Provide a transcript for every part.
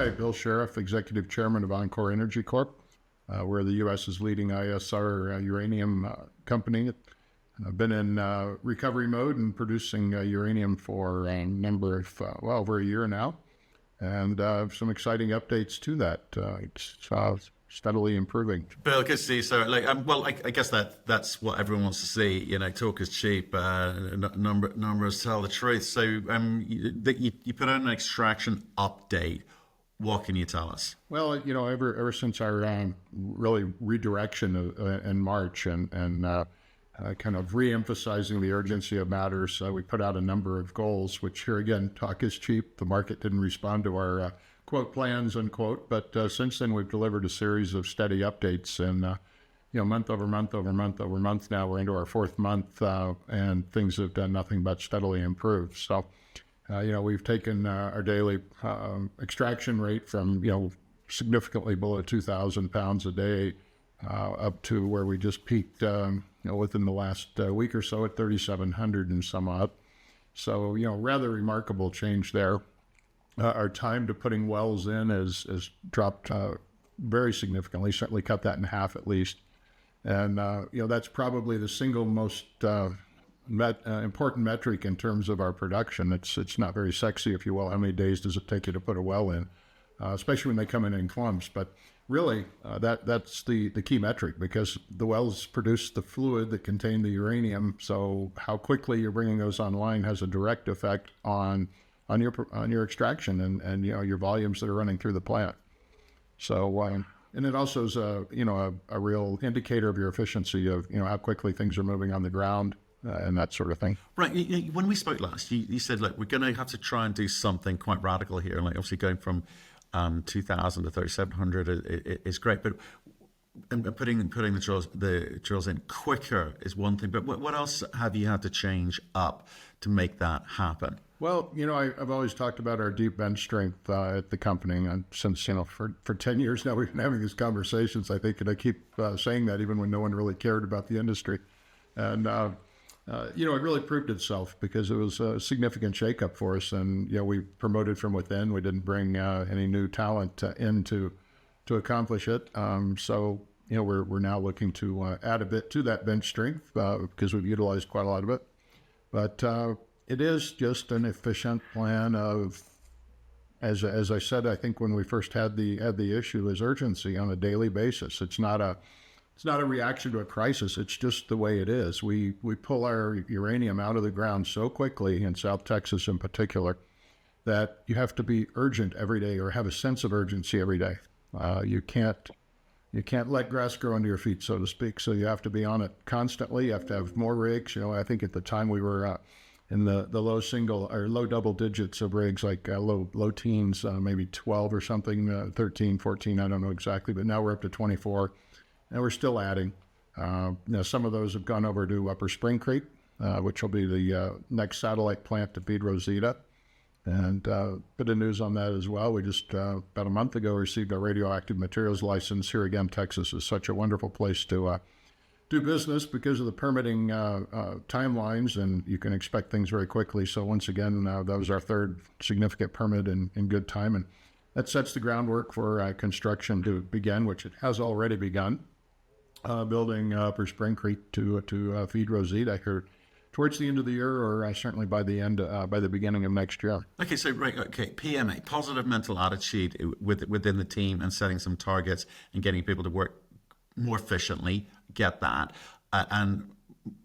Hi, Bill Sheriff, Executive Chairman of enCore Energy Corp. We're the U.S.'s leading ISR uranium company. I've been in recovery mode and producing uranium for a number of, over a year now. And some exciting updates to that. It's steadily improving. Bill, good to see you. So, I guess that's what everyone wants to see. You know, talk is cheap, numbers tell the truth. So, you put out an extraction update. What can you tell us? Well, you know, ever since our really redirection in March and kind of re-emphasizing the urgency of matters, we put out a number of goals, which here again, talk is cheap. The market didn't respond to our quote plans, unquote. But since then, we've delivered a series of steady updates, and month over month over month over month. Now we're into our fourth month, and things have done nothing but steadily improve. So, we've taken our daily extraction rate from significantly below 2,000 pounds a day up to where we just peaked within the last week or so at 3,700 and some odd. So rather remarkable change there. Our time to putting wells in has dropped very significantly, certainly cut that in half at least. And, that's probably the single most important metric in terms of our production. It's not very sexy, if you will. How many days does it take you to put a well in, especially when they come in clumps? But really, that's the key metric, because the wells produce the fluid that contain the uranium. So how quickly you're bringing those online has a direct effect on your extraction and your volumes that are running through the plant. So and it also is a real indicator of your efficiency of how quickly things are moving on the ground. And that sort of thing. Right. When we spoke last, you said, look, we're going to have to try and do something quite radical here. Like, obviously going from 2,000 to 3,700 is great, but putting the drills in quicker is one thing. But what else have you had to change up to make that happen? Well, I've always talked about our deep bench strength at the company, and since for 10 years now we've been having these conversations. I think, and I keep saying that even when no one really cared about the industry, and it really proved itself, because it was a significant shakeup for us, and we promoted from within. We didn't bring any new talent in to accomplish it. So we're now looking to add a bit to that bench strength because we've utilized quite a lot of it. But it is just an efficient plan of, as I said, I think when we first had the issue, is urgency on a daily basis. It's not a reaction to a crisis. It's just the way it is. We pull our uranium out of the ground so quickly, in South Texas in particular, that you have to be urgent every day, or have a sense of urgency every day. You can't let grass grow under your feet, so to speak. So you have to be on it constantly. You have to have more rigs. I think at the time we were in the low single or low double digits of rigs, like low teens, maybe 12 or something, 13, 14, I don't know exactly. But now we're up to 24. And we're still adding. Some of those have gone over to Upper Spring Creek, which will be the next satellite plant to feed Rosita. And a bit of news on that as well. We just, about a month ago, received a radioactive materials license. Here again, Texas is such a wonderful place to do business because of the permitting timelines, and you can expect things very quickly. So once again, that was our third significant permit in good time. And that sets the groundwork for construction to begin, which it has already begun. Building Upper Spring Creek to feed Rosita here towards the end of the year, or certainly by the beginning of next year. Okay, so PMA, positive mental attitude within the team, and setting some targets and getting people to work more efficiently. Get that, and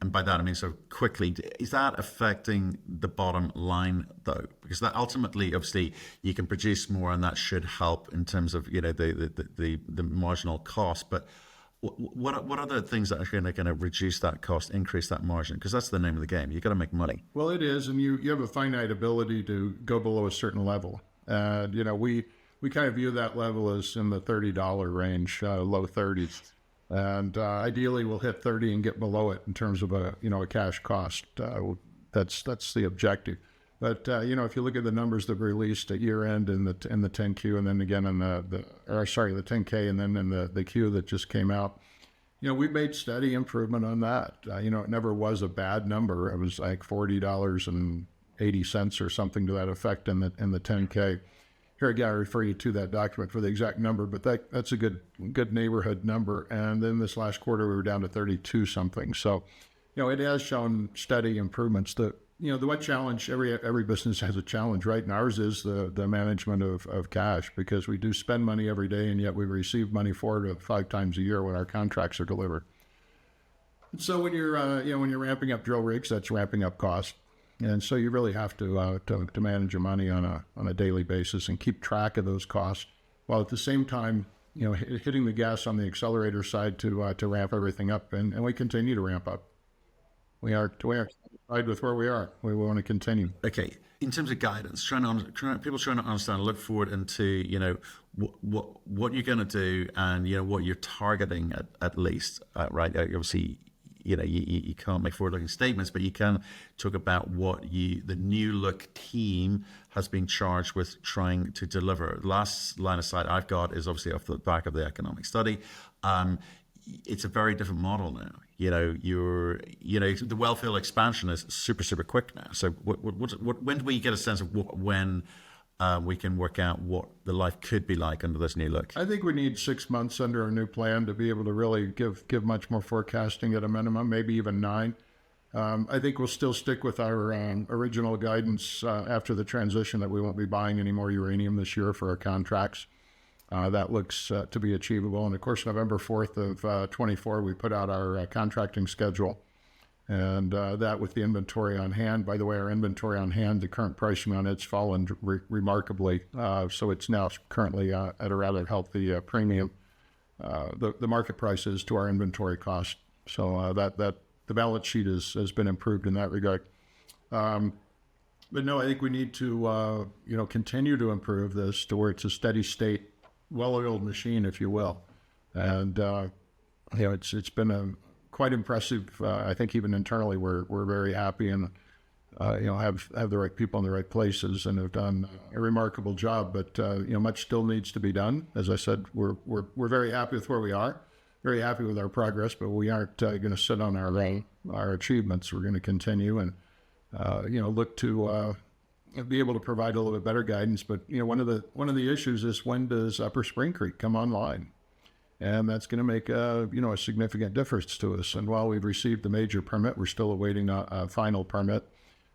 by that I mean so quickly. Is that affecting the bottom line though? Because that ultimately, obviously, you can produce more, and that should help in terms of the marginal cost, but. What are the things that are going to reduce that cost, increase that margin? Because that's the name of the game. You've got to make money. Well, it is, and you have a finite ability to go below a certain level. And, we kind of view that level as in the $30 range, low 30s. And ideally, we'll hit 30 and get below it in terms of a cash cost. That's the objective. But, if you look at the numbers that were released at year end in the 10Q, and then again in the 10K, and then in the Q that just came out, we've made steady improvement on that. It never was a bad number. It was like $40.80 or something to that effect in the 10K. Here again, I refer you to that document for the exact number, but that's a good neighborhood number. And then this last quarter, we were down to 32 something. So, it has shown steady improvements. The one challenge, every business has a challenge, right? And ours is the management of cash, because we do spend money every day, and yet we receive money 4 to 5 times a year when our contracts are delivered. So when you're ramping up drill rigs, that's ramping up cost. And so you really have to manage your money on a daily basis and keep track of those costs, while at the same time, hitting the gas on the accelerator side to ramp everything up. And we continue to ramp up. We are satisfied with where we are. We want to continue. Okay. In terms of guidance, people trying to understand, look forward into, what you're going to do, and, what you're targeting at least, right? Obviously, you can't make forward-looking statements, but you can talk about what the new look team has been charged with trying to deliver. The last line of sight I've got is obviously off the back of the economic study. It's a very different model now. The wellfield expansion is super, super quick now. So when do we get a sense of when we can work out what the life could be like under this new look? I think we need 6 months under our new plan to be able to really give much more forecasting at a minimum, maybe even 9. I think we'll still stick with our original guidance after the transition, that we won't be buying any more uranium this year for our contracts. That looks to be achievable. And of course, November 4th of 24, we put out our contracting schedule. And that with the inventory on hand. By the way, our inventory on hand, the current pricing on it's fallen remarkably. So it's now currently at a rather healthy premium. The market price is to our inventory cost. So that the balance sheet has been improved in that regard. But no, I think we need to continue to improve this to where it's a steady state, well-oiled machine, if you will. And it's been quite impressive. I think even internally we're very happy, and have the right people in the right places, and have done a remarkable job. But much still needs to be done. As I said, we're very happy with where we are, very happy with our progress, but we aren't going to sit on our achievements. We're going to continue and look to be able to provide a little bit better guidance. But one of the issues is, when does Upper Spring Creek come online? And that's going to make a significant difference to us. And while we've received the major permit, we're still awaiting a final permit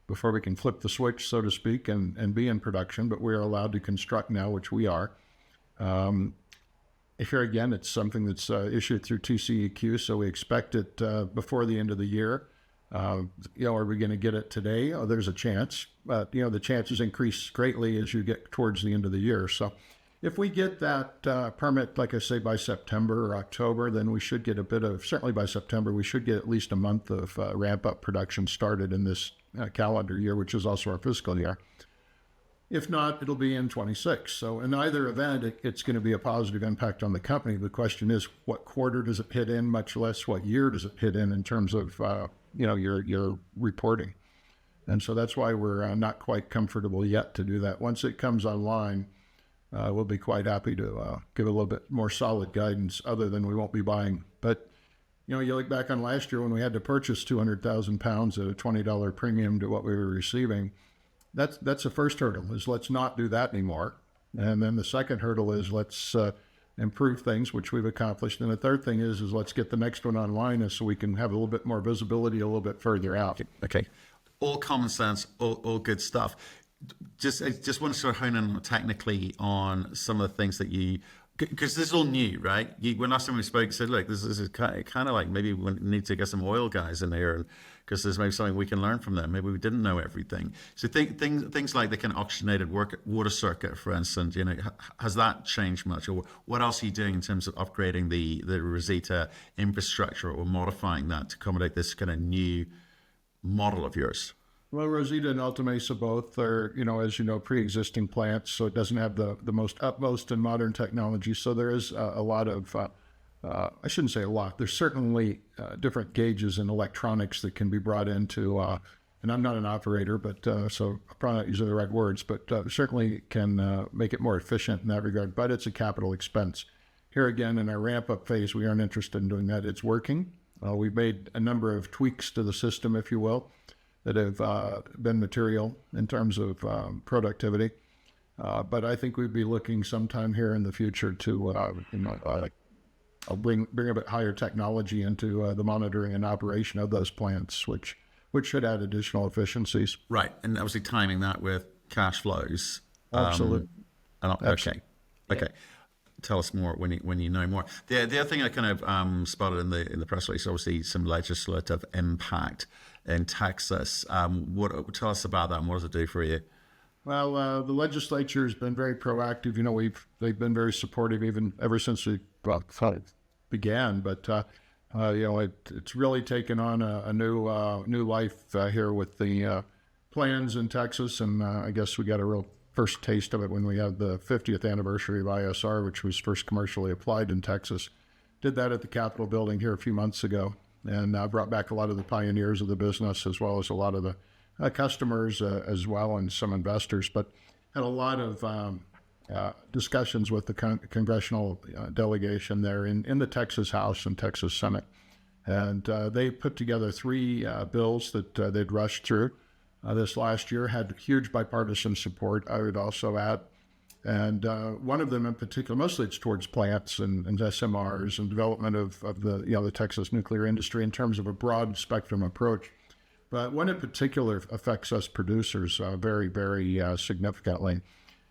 before we can flip the switch, so to speak, and be in production. But we are allowed to construct now, which we are. Here again, it's something that's issued through TCEQ, so we expect it before the end of the year. Are we going to get it today? Oh, there's a chance, but the chances increase greatly as you get towards the end of the year. So if we get that permit, like I say, by September or October, then we should get certainly by September, we should get at least a month of ramp-up production started in this calendar year, which is also our fiscal year. If not, it'll be in 26. So in either event, it's going to be a positive impact on the company. The question is, what quarter does it hit in, much less what year does it hit in terms of, your reporting. And so that's why we're not quite comfortable yet to do that. Once it comes online, we'll be quite happy to give a little bit more solid guidance, other than we won't be buying. But, you look back on last year when we had to purchase 200,000 pounds at a $20 premium to what we were receiving. That's the first hurdle, is let's not do that anymore. And then the second hurdle is let's improve things, which we've accomplished. And the third thing is let's get the next one online, so we can have a little bit more visibility a little bit further out. Okay. All common sense, all good stuff. I just want to sort of hone in technically on some of the things that because this is all new, right? When last time we spoke, you said, look, this is kind of like, maybe we need to get some oil guys in here, because there's maybe something we can learn from them. Maybe we didn't know everything. So things like the kind of oxygenated water circuit, for instance, has that changed much? Or what else are you doing in terms of upgrading the Rosita infrastructure, or modifying that to accommodate this kind of new model of yours? Well, Rosita and Alta Mesa both are, as you know, pre-existing plants, so it doesn't have the most utmost and modern technology. So there is a lot of, I shouldn't say a lot, there's certainly different gauges and electronics that can be brought into, and I'm not an operator, but so I'm probably not using the right words, but certainly can make it more efficient in that regard. But it's a capital expense. Here again, in our ramp-up phase, we aren't interested in doing that. It's working. We've made a number of tweaks to the system, if you will, that have been material in terms of productivity. But I think we'd be looking sometime here in the future to bring a bit higher technology into the monitoring and operation of those plants, which should add additional efficiencies. Right, and obviously timing that with cash flows. Absolutely. Okay. Tell us more when you know more. The other thing I kind of spotted in the press release, obviously some legislative impact in Texas. Tell us about that and what does it do for you? Well, the legislature has been very proactive. They've been very supportive ever since we began. But it's really taken on a new life here with the plans in Texas, and I guess we got a real first taste of it when we had the 50th anniversary of ISR, which was first commercially applied in Texas. Did that at the Capitol building here a few months ago, and brought back a lot of the pioneers of the business as well as a lot of the customers as well, and some investors, but had a lot of discussions with the congressional delegation there in the Texas House and Texas Senate. And they put together 3 bills that they'd rushed through this last year, had huge bipartisan support, I would also add. And one of them in particular, mostly it's towards plants and SMRs and development of the Texas nuclear industry in terms of a broad spectrum approach. But one in particular affects us producers very, very significantly.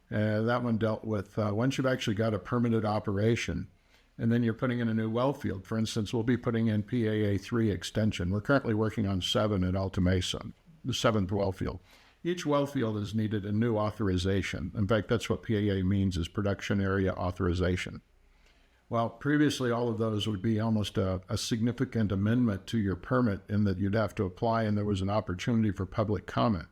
That one dealt with once you've actually got a permitted operation, and then you're putting in a new well field. For instance, we'll be putting in PAA 3 extension. We're currently working on 7 at Alta Mesa, the 7th well field. Each well field has needed a new authorization. In fact, that's what PAA means, is production area authorization. Well, previously, all of those would be almost a significant amendment to your permit in that you'd have to apply, and there was an opportunity for public comment.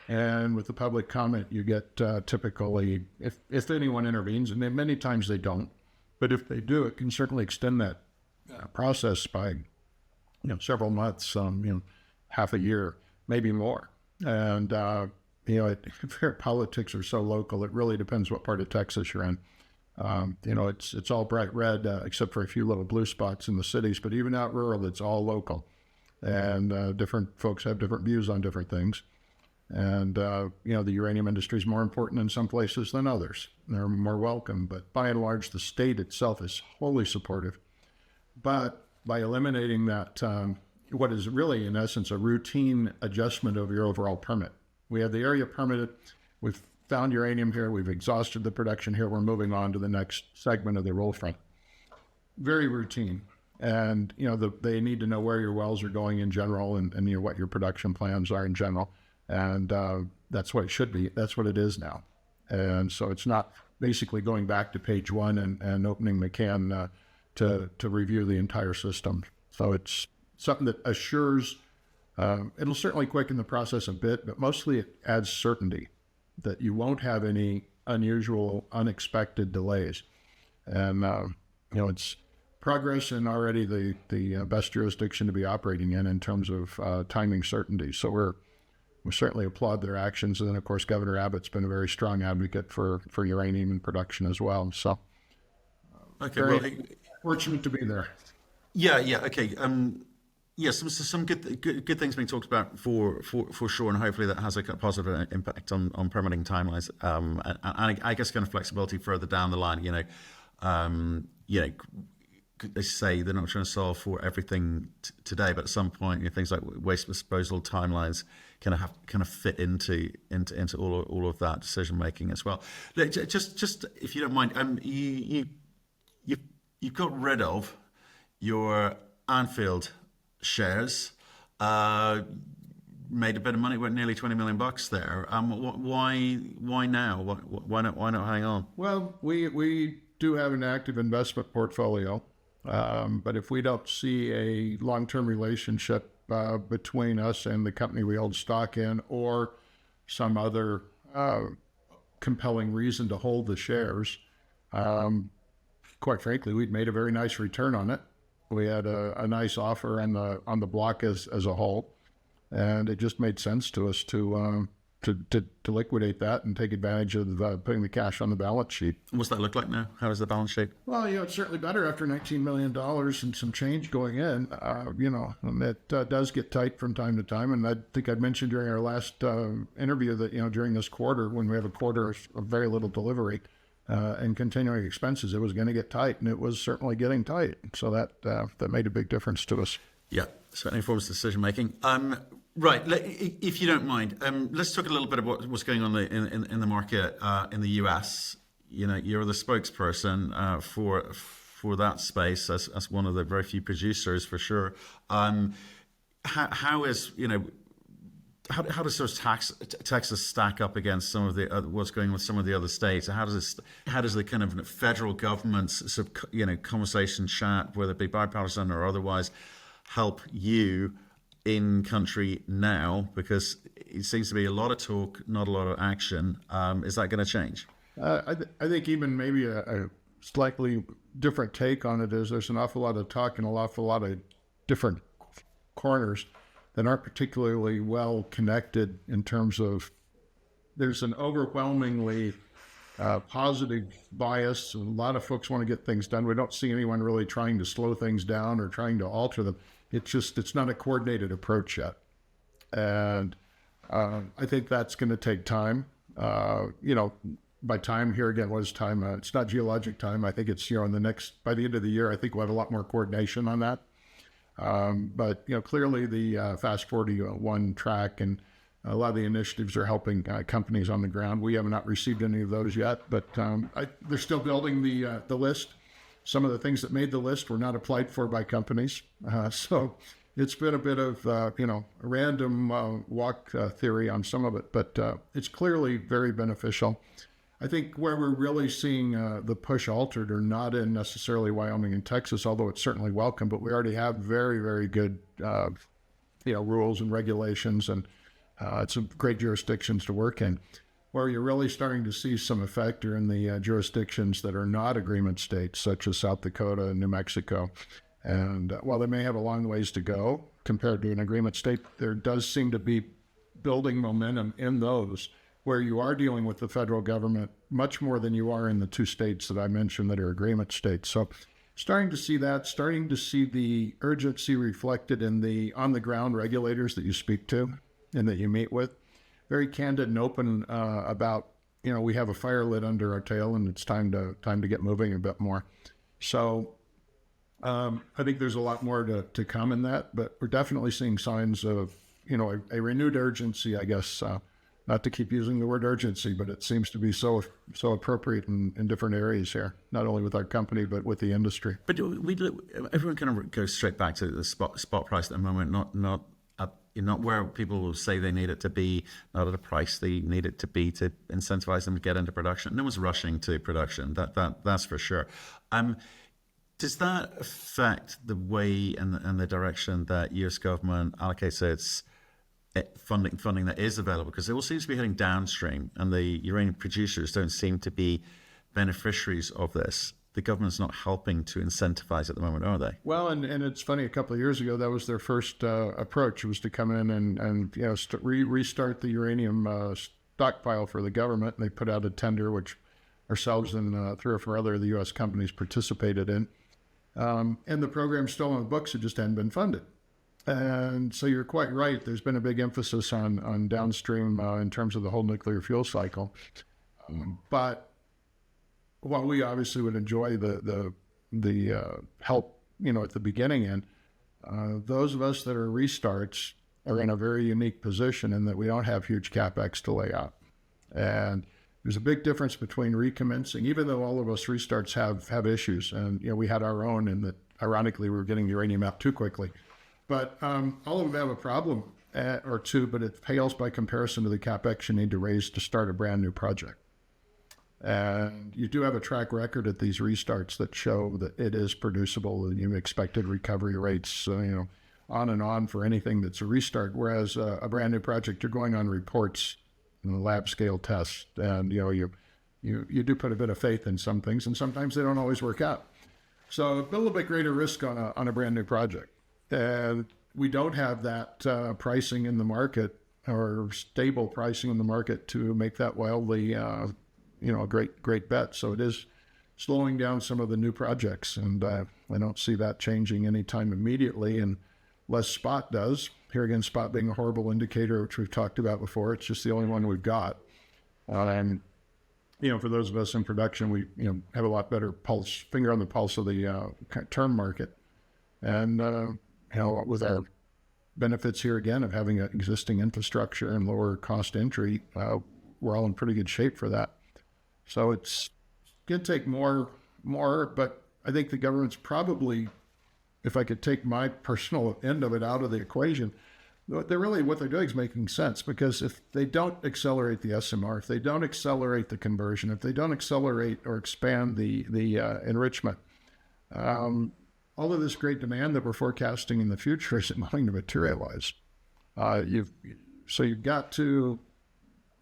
And with the public comment, you get typically, if anyone intervenes, and many times they don't, but if they do, it can certainly extend that process by several months, half a year, maybe more. And politics are so local, it really depends what part of Texas you're in. It's all bright red, except for a few little blue spots in the cities, but even out rural, it's all local. And different folks have different views on different things. And, the uranium industry is more important in some places than others. They're more welcome, but by and large, the state itself is wholly supportive. But by eliminating that, what is really, in essence, a routine adjustment of your overall permit. We have the area permitted. We've found uranium here. We've exhausted the production here. We're moving on to the next segment of the roll front. Very routine. And, they need to know where your wells are going in general and what your production plans are in general. And that's what it should be. That's what it is now. And so it's not basically going back to page 1 and opening the can to review the entire system. So it's something that assures, it'll certainly quicken the process a bit, but mostly it adds certainty that you won't have any unusual, unexpected delays. And, it's progress in already the best jurisdiction to be operating in terms of timing certainty. So we certainly applaud their actions. And then, of course, Governor Abbott's been a very strong advocate for uranium in production as well. So very fortunate to be there. Yeah, okay. Some good things being talked about for sure, and hopefully that has a positive impact on permitting timelines. And I guess kind of flexibility further down the line. They say they're not trying to solve for everything today, but at some point, things like waste disposal timelines kind of fit into all of that decision making as well. Just if you don't mind, you've got rid of your Anfield shares, made a bit of money, went nearly $20 million there. Why now? Why not hang on? Well, we do have an active investment portfolio, but if we don't see a long-term relationship between us and the company we hold stock in, or some other compelling reason to hold the shares, quite frankly, we'd made a very nice return on it. We had a nice offer on the block as a whole, and it just made sense to us to to liquidate that and take advantage of putting the cash on the balance sheet. What's that look like now? How is the balance sheet? Well, it's certainly better after $19 million and some change going in, and it does get tight from time to time. And I think I mentioned during our last interview that, during this quarter, when we have a quarter of very little delivery and continuing expenses, it was going to get tight, and it was certainly getting tight. So that made a big difference to us. Yeah, certainly informs decision making. Right, if you don't mind, let's talk a little bit about what's going on in the market in the US. You're the spokesperson for that space as one of the very few producers, for sure. How does sort of Texas stack up against some of the what's going on with some of the other states? How does the kind of federal government's sort of conversation chat, whether it be bipartisan or otherwise, help you in country now? Because it seems to be a lot of talk, not a lot of action. Is that going to change? I think even maybe a slightly different take on it is there's an awful lot of talk and an awful lot of different corners that aren't particularly well connected in terms of there's an overwhelmingly positive bias. A lot of folks want to get things done. We don't see anyone really trying to slow things down or trying to alter them. It's not a coordinated approach yet. And I think that's going to take time. By time here again, what is time? It's not geologic time. I think it's, by the end of the year, I think we'll have a lot more coordination on that. But clearly the Fast 41 track and a lot of the initiatives are helping companies on the ground. We have not received any of those yet, but they're still building the list. Some of the things that made the list were not applied for by companies. So it's been a bit of, a random walk theory on some of it, but it's clearly very beneficial. I think where we're really seeing the push altered are not in necessarily Wyoming and Texas, although it's certainly welcome, but we already have very, very good, rules and regulations, and it's some great jurisdictions to work in. Where you're really starting to see some effect are in the jurisdictions that are not agreement states, such as South Dakota and New Mexico. And while they may have a long ways to go compared to an agreement state, there does seem to be building momentum in those where you are dealing with the federal government much more than you are in the two states that I mentioned that are agreement states. So starting to see that, starting to see the urgency reflected in the on-the-ground regulators that you speak to and that you meet with. Very candid and open about, we have a fire lit under our tail and it's time to get moving a bit more. So I think there's a lot more to come in that, but we're definitely seeing signs of, a renewed urgency, I guess, not to keep using the word urgency, but it seems to be so appropriate in different areas here, not only with our company, but with the industry. But everyone kind of goes straight back to the spot price at the moment, not where people will say they need it to be, not at a price they need it to be to incentivize them to get into production. No one's rushing to production, that's for sure. Does that affect the way and the direction that U.S. government allocates its funding that is available? Because it all seems to be heading downstream, and the uranium producers don't seem to be beneficiaries of this. The government's not helping to incentivize at the moment, are they? Well, and it's funny, a couple of years ago, that was their first approach, was to come in and restart the uranium stockpile for the government. And they put out a tender, which ourselves and 3 or 4 other of the U.S. companies participated in. And the program's still on the books, it just hadn't been funded. And so you're quite right. There's been a big emphasis on downstream in terms of the whole nuclear fuel cycle. But while we obviously would enjoy the help, at the beginning end, those of us that are restarts are in a very unique position in that we don't have huge CapEx to lay out. And there's a big difference between recommencing, even though all of us restarts have issues. And, we had our own in that, ironically, we were getting uranium out too quickly. But all of them have a problem or two, but it pales by comparison to the CapEx you need to raise to start a brand new project. And you do have a track record at these restarts that show that it is producible, and you expected recovery rates, on and on for anything that's a restart. Whereas a brand new project, you're going on reports and lab scale tests, and you do put a bit of faith in some things, and sometimes they don't always work out. So a little bit greater risk on a brand new project. And we don't have that pricing in the market or stable pricing in the market to make that wildly, a great bet. So it is slowing down some of the new projects, and I don't see that changing anytime immediately, unless spot does. Here again, spot being a horrible indicator, which we've talked about before. It's just the only one we've got. And for those of us in production, we have a lot better finger on the pulse of the term market, and with our benefits here again of having an existing infrastructure and lower cost entry, we're all in pretty good shape for that. So it's going to take more, but I think the government's probably, if I could take my personal end of it out of the equation, what they're doing is making sense, because if they don't accelerate the SMR, if they don't accelerate the conversion, if they don't accelerate or expand the enrichment, all of this great demand that we're forecasting in the future isn't going to materialize. You've got to,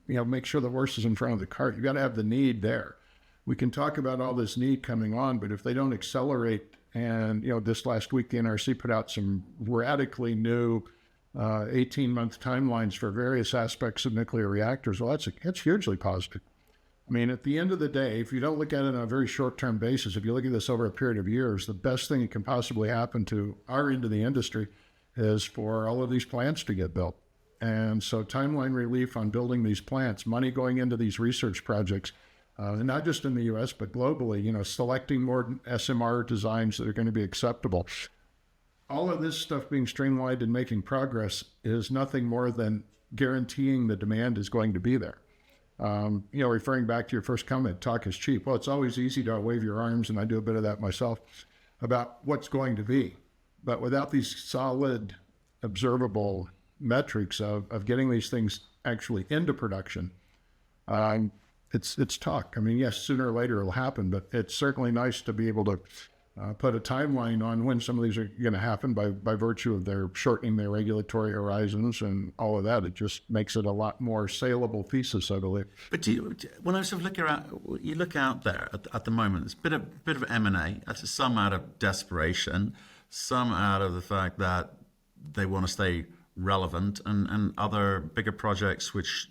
make sure the horse is in front of the cart. You've got to have the need there. We can talk about all this need coming on, but if they don't accelerate, and this last week the NRC put out some radically new 18-month timelines for various aspects of nuclear reactors. Well, that's hugely positive. I mean, at the end of the day, if you don't look at it on a very short-term basis, if you look at this over a period of years, the best thing that can possibly happen to our end of the industry is for all of these plants to get built. And so timeline relief on building these plants, money going into these research projects, and not just in the U.S., but globally, selecting more SMR designs that are going to be acceptable. All of this stuff being streamlined and making progress is nothing more than guaranteeing the demand is going to be there. Referring back to your first comment, talk is cheap. Well, it's always easy to wave your arms, and I do a bit of that myself, about what's going to be. But without these solid, observable metrics of getting these things actually into production, it's talk. I mean, yes, sooner or later it'll happen, but it's certainly nice to be able to put a timeline on when some of these are going to happen by virtue of their shortening their regulatory horizons and all of that. It just makes it a lot more saleable thesis, I believe. But when I sort of look out there at the moment, it's a bit of M&A. That's some out of desperation, some out of the fact that they want to stay relevant, and other bigger projects which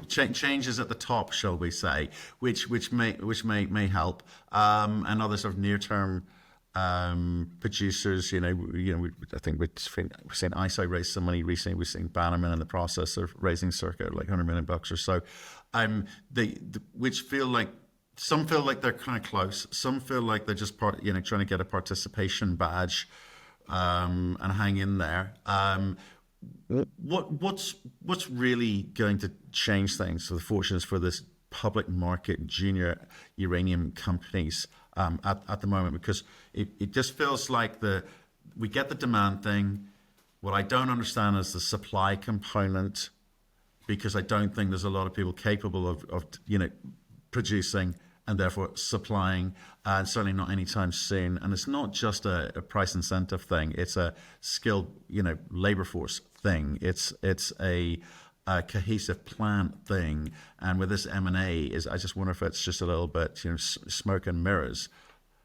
changes at the top, shall we say, which may help, and other sort of near term producers. I think we've seen ISO raise some money recently. We've seen Bannerman in the process of raising circa like $100 million or so. Which feel like, some feel like they're kind of close. Some feel like they're just trying to get a participation badge. And hang in there. What's really going to change things for the fortunes for this public market junior uranium companies at the moment? Because it just feels like we get the demand thing. What I don't understand is the supply component, because I don't think there's a lot of people capable of producing and therefore supplying, and certainly not anytime soon. And it's not just a price incentive thing; it's a skilled, labor force thing. It's a cohesive plant thing. And with this M&A, I just wonder if it's just a little bit, smoke and mirrors.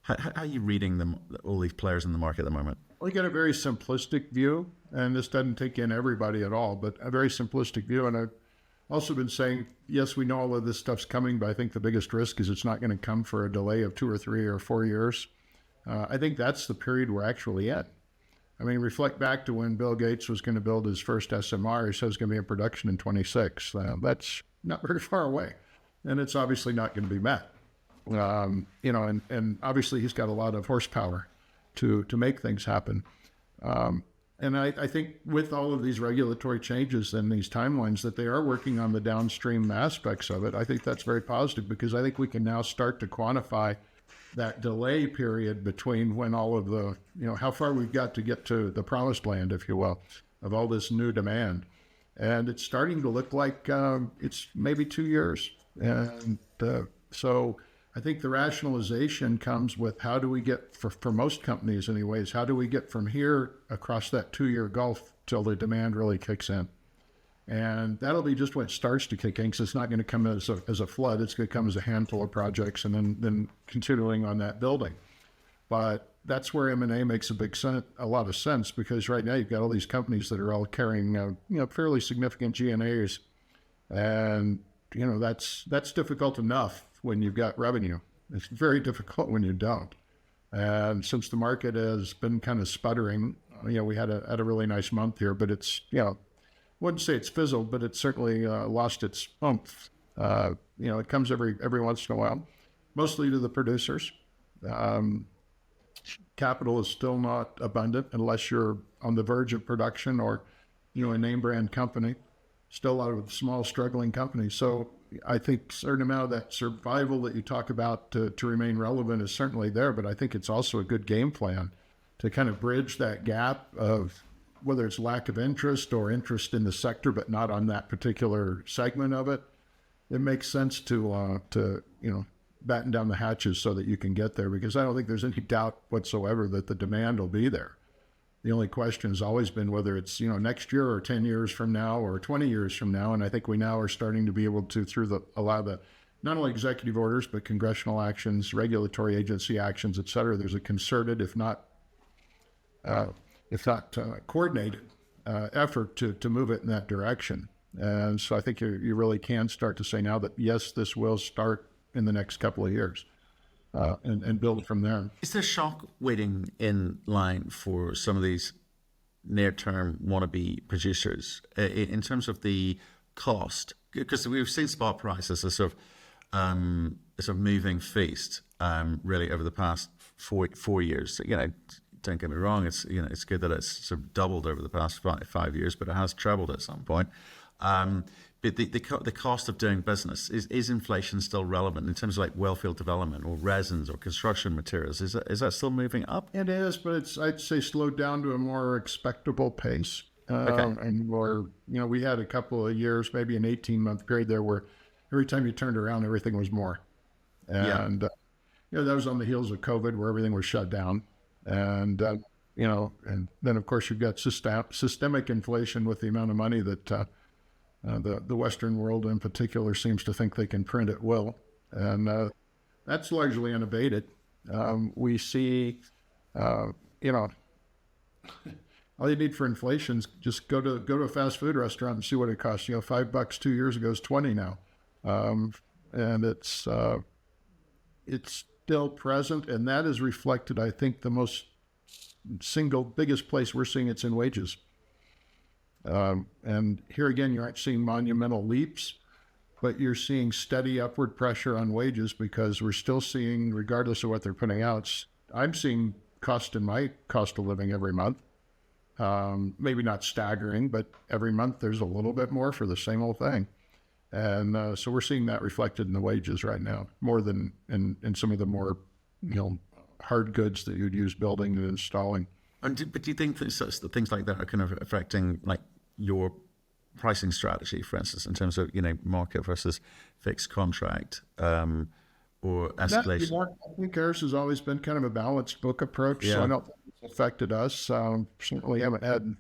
How are you reading all these players in the market at the moment? We get a very simplistic view, and this doesn't take in everybody at all, but a very simplistic view. And I've also been saying, yes, we know all of this stuff's coming, but I think the biggest risk is it's not going to come for a delay of 2 or 3 or 4 years. I think that's the period we're actually in. I mean, reflect back to when Bill Gates was going to build his first SMR. He said it's going to be in production in 26. That's not very far away, and it's obviously not going to be met. And obviously he's got a lot of horsepower to make things happen. And I think with all of these regulatory changes and these timelines that they are working on the downstream aspects of it, I think that's very positive, because I think we can now start to quantify that delay period between when all of the, how far we've got to get to the promised land, if you will, of all this new demand. And it's starting to look like it's maybe 2 years. And so I think the rationalization comes with, how do we get, for most companies anyways, how do we get from here across that 2-year gulf till the demand really kicks in? And that'll be just when it starts to kick in, because it's not going to come as a flood. It's going to come as a handful of projects and then continuing on that building. But that's where M&A makes a lot of sense, because right now you've got all these companies that are all carrying fairly significant G&As, and that's difficult enough when you've got revenue. It's very difficult when you don't. And since the market has been kind of sputtering, we had a really nice month here, but it's wouldn't say it's fizzled, but it's certainly lost its oomph. It comes every once in a while, mostly to the producers. Capital is still not abundant unless you're on the verge of production or, a name brand company. Still a lot of small struggling companies. So I think a certain amount of that survival that you talk about to remain relevant is certainly there, but I think it's also a good game plan to kind of bridge that gap of whether it's lack of interest or interest in the sector, but not on that particular segment of it. It makes sense to batten down the hatches so that you can get there, because I don't think there's any doubt whatsoever that the demand will be there. The only question has always been whether it's, next year or 10 years from now or 20 years from now. And I think we now are starting to be able to, allow the not only executive orders, but congressional actions, regulatory agency actions, et cetera. There's a concerted, if not coordinated effort to move it in that direction. And so I think you really can start to say now that, yes, this will start in the next couple of years. And build from there. Is there shock waiting in line for some of these near-term wannabe producers in terms of the cost? Because we've seen spot prices as sort of moving feast really over the past four years. Don't get me wrong. It's good that it's sort of doubled over the past 5 years, but it has trebled at some point. But the cost of doing business, is inflation still relevant in terms of like wellfield development or resins or construction materials? Is that still moving up? It is, but it's, I'd say, slowed down to a more expectable pace. Okay. And we had a couple of years, maybe an 18-month period there where every time you turned around, everything was more. And, that was on the heels of COVID where everything was shut down. And, and then of course you've got systemic inflation with the amount of money that, the Western world in particular seems to think they can print at will. And that's largely unabated. We see, all you need for inflation is just go to a fast food restaurant and see what it costs. $5 2 years ago is 20 now. And it's still present. And that is reflected, I think, the most single biggest place we're seeing it's in wages. And here again, you aren't seeing monumental leaps, but you're seeing steady upward pressure on wages, because we're still seeing, regardless of what they're putting out, I'm seeing cost in my cost of living every month. Maybe not staggering, but every month there's a little bit more for the same old thing. And so we're seeing that reflected in the wages right now, more than in some of the more, hard goods that you'd use building and installing. But do you think that things like that are kind of affecting like your pricing strategy, for instance, in terms of market versus fixed contract or escalation? I think ours has always been kind of a balanced book approach, so I don't think it's affected us. Certainly haven't had.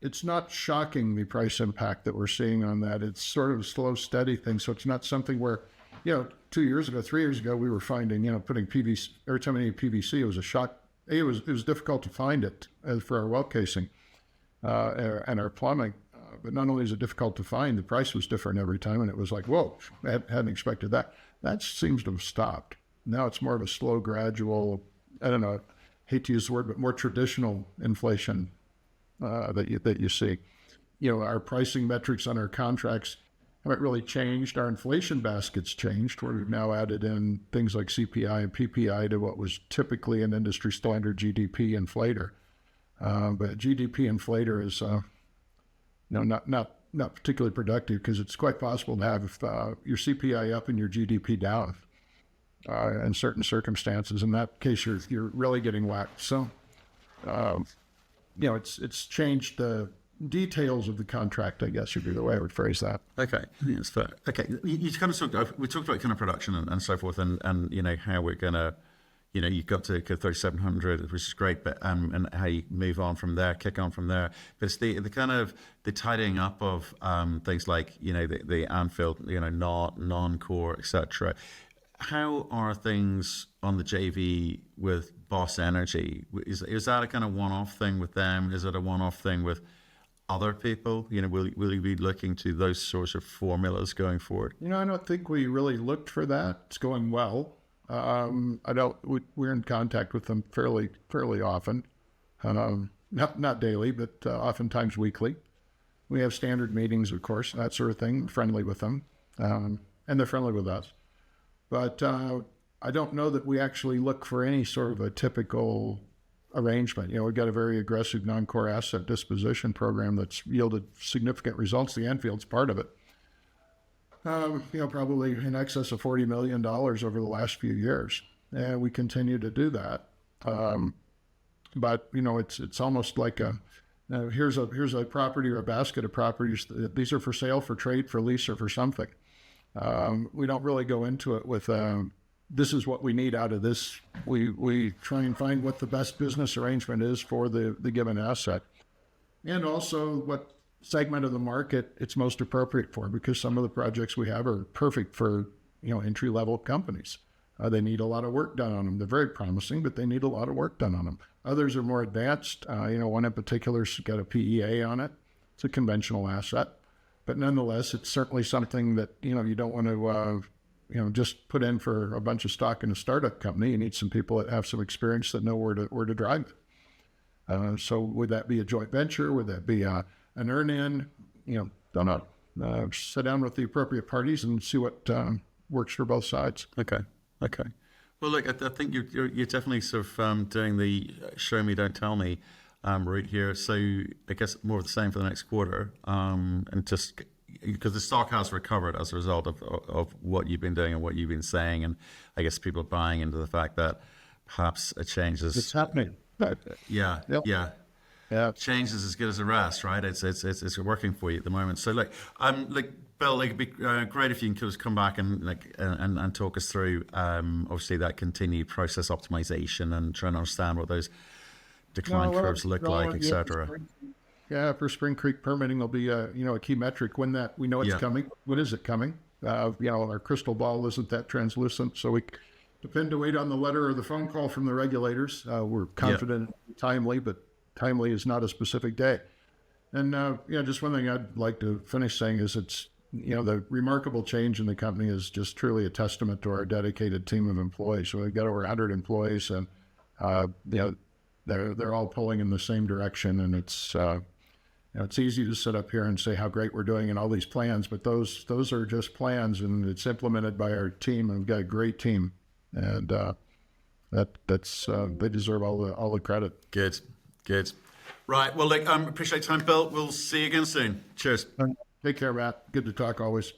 It's not shocking, the price impact that we're seeing on that. It's sort of a slow, steady thing. So it's not something where 2 years ago, 3 years ago, we were finding, putting PVC, every time any PVC, it was a shock. It was difficult to find it for our well casing and our plumbing. But not only is it difficult to find, the price was different every time. And it was like, whoa, I hadn't expected that. That seems to have stopped. Now it's more of a slow, gradual, I don't know, hate to use the word, but more traditional inflation that you see. Our pricing metrics on our contracts haven't really changed. Our inflation basket's changed, where we've now added in things like CPI and PPI to what was typically an industry standard GDP inflator. But GDP inflator is not particularly productive, because it's quite possible to have your CPI up and your GDP down in certain circumstances. In that case, you're really getting whacked. So, it's changed the details of the contract, I guess would be the way I would phrase that. Okay, that's fair. Okay, you kind of we talked about kind of production and so forth, and how we're gonna, you've got to 3,700, which is great, but and how you move on from there, kick on from there. But it's the kind of the tidying up of things like the Anfield, not non-core, etc. how are things on the JV with Boss Energy? Is that a kind of one-off thing with them? Is it a one-off thing with other people? Will you be looking to those sorts of formulas going forward? I don't think we really looked for that. It's going well. We're in contact with them fairly often. Not daily, but oftentimes weekly. We have standard meetings, of course, that sort of thing, friendly with them. And they're friendly with us. But I don't know that we actually look for any sort of a typical arrangement. We've got a very aggressive non-core asset disposition program that's yielded significant results. The Enfield's part of it. Probably in excess of $40 million over the last few years. And we continue to do that. But it's almost like here's a property or a basket of properties. These are for sale, for trade, for lease, or for something. We don't really go into it with this is what we need out of this. We try and find what the best business arrangement is for the given asset, and also what segment of the market it's most appropriate for, because some of the projects we have are perfect for entry-level companies. They need a lot of work done on them. They're very promising, but they need a lot of work done on them. Others are more advanced. One in particular's got a PEA on it. It's a conventional asset, but nonetheless, it's certainly something that you don't want to just put in for a bunch of stock in a startup company. You need some people that have some experience that know where to drive it. So would that be a joint venture? Would that be an earn-in? Don't know. Sit down with the appropriate parties and see what works for both sides. Okay. Well, look, I think you're definitely sort of doing the show me, don't tell me route here. So I guess more of the same for the next quarter, and just because the stock has recovered as a result of what you've been doing and what you've been saying, and I guess people are buying into the fact that perhaps a change is It's happening. Yeah. Change is as good as a rest, right? It's working for you at the moment. So Bill, it'd be great if you can just come back and talk us through obviously that continued process optimization and trying to understand what those decline curves look like, etc. Yeah, for Spring Creek permitting will be a key metric when that we know it's coming. When is it coming? Our crystal ball isn't that translucent, so we depend to wait on the letter or the phone call from the regulators. We're confident, timely, but timely is not a specific day. And just one thing I'd like to finish saying is it's the remarkable change in the company is just truly a testament to our dedicated team of employees. So we've got over 100 employees, and they're all pulling in the same direction. And it's it's easy to sit up here and say how great we're doing and all these plans, but those are just plans, and it's implemented by our team. And we've got a great team, and that's they deserve all the credit. Good. Right. Well, appreciate time, Bill. We'll see you again soon. Cheers. Take care, Matt. Good to talk always.